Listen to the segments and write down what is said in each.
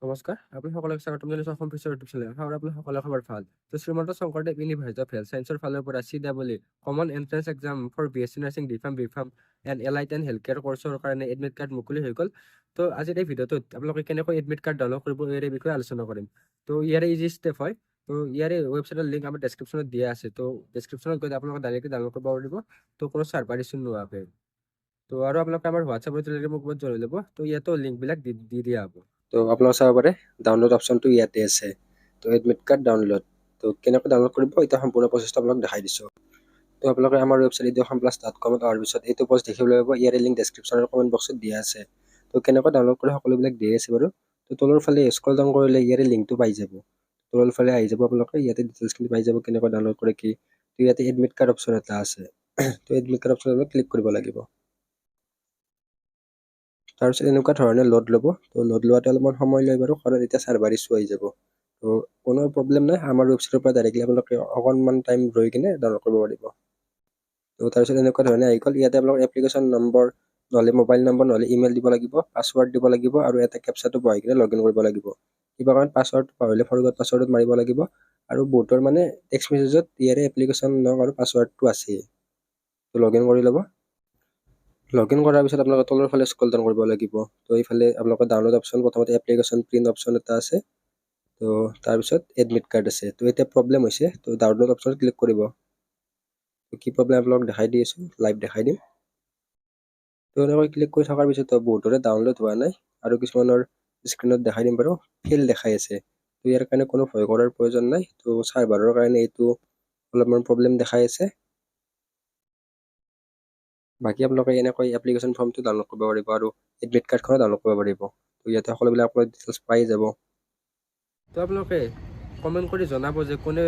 নমস্কাৰ, আপুনি সকলোকে স্বাগতম জনাইছোঁ অসম ফিচাৰ ইউটিউব চেনেল। আশা কৰোঁ আপুনি সকলোৰে খবৰ ভাল। Srimanta Sankardev university of health ছায়েন্সৰ ফালৰ পৰা CEE common entrance exam for BSc nursing B pharm and allied and health care কৰ্চৰ কাৰণে এডমিট কাৰ্ড মুকলি হৈ গ'ল। তো আজিৰ এই ভিডিঅ'টোত আপোনালোকে কেনেকৈ এডমিট কাৰ্ড ডাউনলোড কৰিব ইয়াৰ বিষয়ে আলোচনা কৰিম। তো ইয়াৰে ইজি ষ্টেপ হয়। তো ইয়াৰে ৱেবছাইটৰ লিংক আমাৰ ডেছক্ৰিপশ্যনত দিয়া আছে। তো ডেছক্ৰিপশ্যনত গৈ আপোনালোকে ডাইৰেক্টলি ডাউনলোড কৰিব পাৰিব। তো কোনো চাৰ্ভাৰ ইছ্যু নোহোৱাকৈ। তো আৰু আপোনালোকে আমাৰ হোৱাটছআপ আৰু টেলিগ্ৰাম গ্ৰুপত জইন হৈ ল'ব। তো ইয়াতো লিংকবিলাক দি দিয়া হ'ব। তো আপোনালোকে চাব পাৰে ডাউনলোড অপশ্যনটো ইয়াতে আছে। তো এডমিট কাৰ্ড ডাউনলোড। তো কেনেকৈ ডাউনলোড কৰিব এতিয়া সম্পূৰ্ণ প্ৰচেছটো আপোনাক দেখাই দিছোঁ। তো আপোনালোকে আমাৰ ৱেবছাইট educationplus.com অহাৰ পিছত এইটো পষ্ট দেখিবলৈ পাব। ইয়াৰে লিংক ডেছক্ৰিপশ্যনৰ কমেণ্ট বক্সত দিয়া আছে। তো কেনেকৈ ডাউনলোড কৰে সকলোবিলাক দিয়া আছে বাৰু। তো তলৰ ফালে স্ক্ৰল ডাউন কৰিলে ইয়াৰে লিংকটো পাই যাব। তলৰ ফালে আহি যাব আপোনালোকে ইয়াতে ডিটেইলছখিনি পাই যাব কেনেকৈ ডাউনলোড কৰে কি। তো ইয়াতে এডমিট কাৰ্ড অপশ্যন এটা আছে। তো এডমিট কাৰ্ড অপশ্যনত ক্লিক কৰিব লাগিব। তাৰপিছত এনেকুৱা ধৰণে লোড ল'ব। তো লোড লোৱাতে অলপমান সময় লয় বাৰু, কাৰণ এতিয়া চাৰ্ভাৰ ইছ্যু আহি যাব। তো কোনো প্ৰব্লেম নাই, আমাৰ ৱেবছাইটৰ পৰা ডাইৰেক্টলি আপোনালোকে অকণমান টাইম ৰৈ কিনে ডাউনলোড কৰিব পাৰিব। তো তাৰপিছত এনেকুৱা ধৰণে আহি গ'ল। ইয়াতে আপোনালোকৰ এপ্লিকেশ্যন নম্বৰ নহ'লে মোবাইল নম্বৰ নহ'লে ইমেইল দিব লাগিব, পাছৱৰ্ড দিব লাগিব আৰু এটা কেপচাটো বহাই কিনে লগ ইন কৰিব লাগিব। কিবা কাৰণত পাছৱৰ্ডটো পাহৰিলে ফৰগট পাছৱৰ্ডত মাৰিব লাগিব। আৰু বহুতৰ মানে টেক্সট মেছেজত ইয়াৰে এপ্লিকেশ্যন লগ আৰু পাছৱৰ্ডটো আছেই। তো লগ ইন কৰি ল'ব। লগ ইন কৰাৰ পিছত আপোনালোকে তলৰ ফালে স্ক্ৰল ডাউন কৰিব লাগিব। তো এইফালে আপোনালোকৰ ডাউনলোড অপশ্যন, প্ৰথমতে এপ্লিকেশ্যন প্ৰিণ্ট অপশ্যন এটা আছে। তো তাৰপিছত এডমিট কাৰ্ড আছে। তো এতিয়া প্ৰব্লেম হৈছে, তো ডাউনলোড অপশ্যনত ক্লিক কৰিব। তো কি প্ৰব্লেম আপোনালোকক দেখাই দি আছোঁ, লাইভ দেখাই দিম। তো এনেকৈ ক্লিক কৰি থকাৰ পিছত বহুতৰে ডাউনলোড হোৱা নাই আৰু কিছুমানৰ স্ক্ৰীণত দেখাই দিম বাৰু, ফেইল দেখাই আছে। তো ইয়াৰ কাৰণে কোনো ভয় কৰাৰ প্ৰয়োজন নাই। তো চাৰ্ভাৰৰ কাৰণে এইটো অলপমান প্ৰব্লেম দেখাই আছে। বাকী আপোনালোকে এনেকৈ এপ্লিকেশ্যন ফৰ্মটো ডাউনলোড কৰিব পাৰিব আৰু এডমিট কাৰ্ডখনো ডাউনলোড কৰিব পাৰিব। তো ইয়াতে সকলোবিলাক আপোনাৰ ডিটেইলছ পাই যাব। তো আপোনালোকে কমেণ্ট কৰি জনাব যে কোনে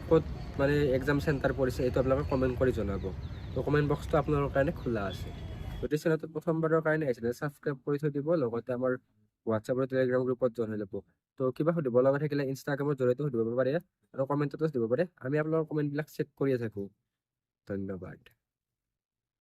ক'ত মানে এক্সাম চেণ্টাৰ পৰিছে, এইটো আপোনালোকে কমেণ্ট কৰি জনাব। তো কমেণ্ট বক্সটো আপোনালোকৰ কাৰণে খোলা আছে। যদি চেনেলটো প্ৰথমবাৰৰ কাৰণে আহিছে ছাবস্ক্ৰাইব কৰি থৈ দিব, লগতে আমাৰ হোৱাটছআপ আৰু টেলিগ্ৰাম গ্ৰুপত জইন হৈ ল'ব। তো কিবা সুধিব লগা থাকিলে ইনষ্টাগ্ৰামৰ জৰিয়তে সুধিব পাৰে আৰু কমেণ্টতো দিব পাৰে। আমি আপোনালোকৰ কমেণ্টবিলাক চেক কৰিয়ে থাকোঁ। ধন্যবাদ।